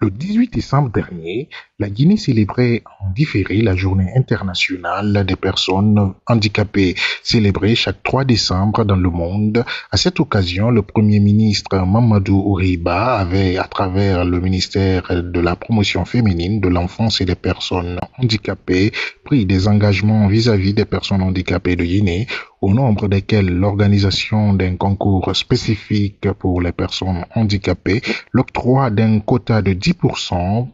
Le 18 décembre dernier, la Guinée célébrait en différé la Journée internationale des personnes handicapées, célébrée chaque 3 décembre dans le monde. À cette occasion, le Premier ministre Mamadou Ouriba avait, à travers le ministère de la Promotion féminine, de l'enfance et des personnes handicapées, pris des engagements vis-à-vis des personnes handicapées de Guinée, au nombre desquels l'organisation d'un concours spécifique pour les personnes handicapées, l'octroi d'un quota de 10%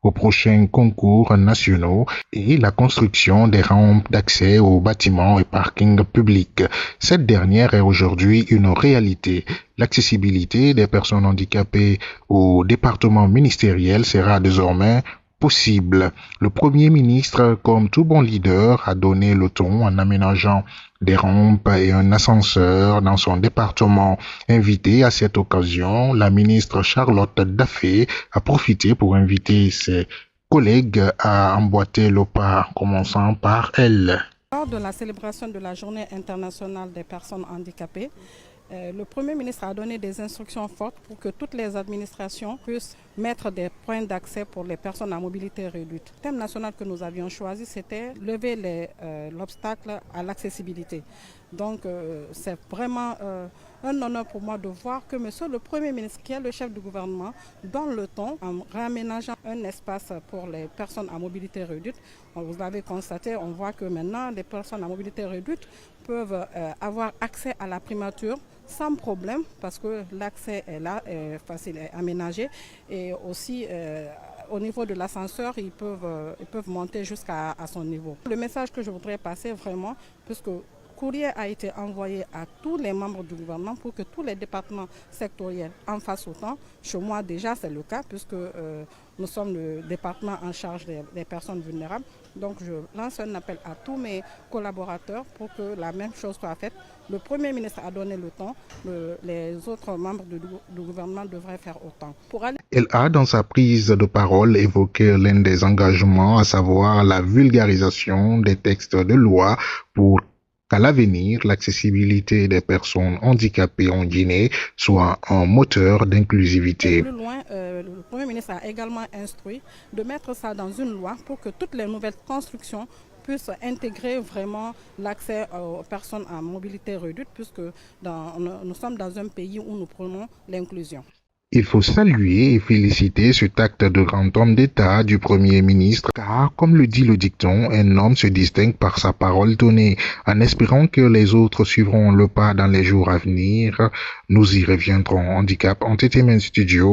aux prochains concours nationaux et la construction des rampes d'accès aux bâtiments et parkings publics. Cette dernière est aujourd'hui une réalité. L'accessibilité des personnes handicapées au département ministériel sera désormais possible. Le Premier ministre, comme tout bon leader, a donné le ton en aménageant des rampes et un ascenseur dans son département. Invitée à cette occasion, la ministre Charlotte Daffé a profité pour inviter ses collègues à emboîter le pas, commençant par elle. Lors de la célébration de la Journée internationale des personnes handicapées, le Premier ministre a donné des instructions fortes pour que toutes les administrations puissent mettre des points d'accès pour les personnes à mobilité réduite. Le thème national que nous avions choisi, c'était lever l'obstacle à l'accessibilité. Donc c'est vraiment un honneur pour moi de voir que Monsieur le Premier ministre, qui est le chef du gouvernement, donne le ton en réaménageant un espace pour les personnes à mobilité réduite. Vous l'avez constaté, on voit que maintenant les personnes à mobilité réduite peuvent avoir accès à la primature sans problème parce que l'accès est là, est facile, est aménagé et aussi au niveau de l'ascenseur, ils peuvent monter jusqu'à son niveau. Le message que je voudrais passer vraiment, puisque courrier a été envoyé à tous les membres du gouvernement pour que tous les départements sectoriels en fassent autant. Chez moi déjà c'est le cas puisque nous sommes le département en charge des personnes vulnérables. Donc je lance un appel à tous mes collaborateurs pour que la même chose soit faite. Le Premier ministre a donné le ton, les autres membres du gouvernement devraient faire autant. Elle a, dans sa prise de parole, évoqué l'un des engagements, à savoir la vulgarisation des textes de loi pour qu'à l'avenir, l'accessibilité des personnes handicapées en Guinée soit un moteur d'inclusivité. Plus loin, le Premier ministre a également instruit de mettre ça dans une loi pour que toutes les nouvelles constructions puissent intégrer vraiment l'accès aux personnes à mobilité réduite, puisque nous sommes dans un pays où nous prenons l'inclusion. Il faut saluer et féliciter cet acte de grand homme d'État du Premier ministre, car, comme le dit le dicton, un homme se distingue par sa parole donnée. En espérant que les autres suivront le pas dans les jours à venir, nous y reviendrons. Handicap Entertainment Studio.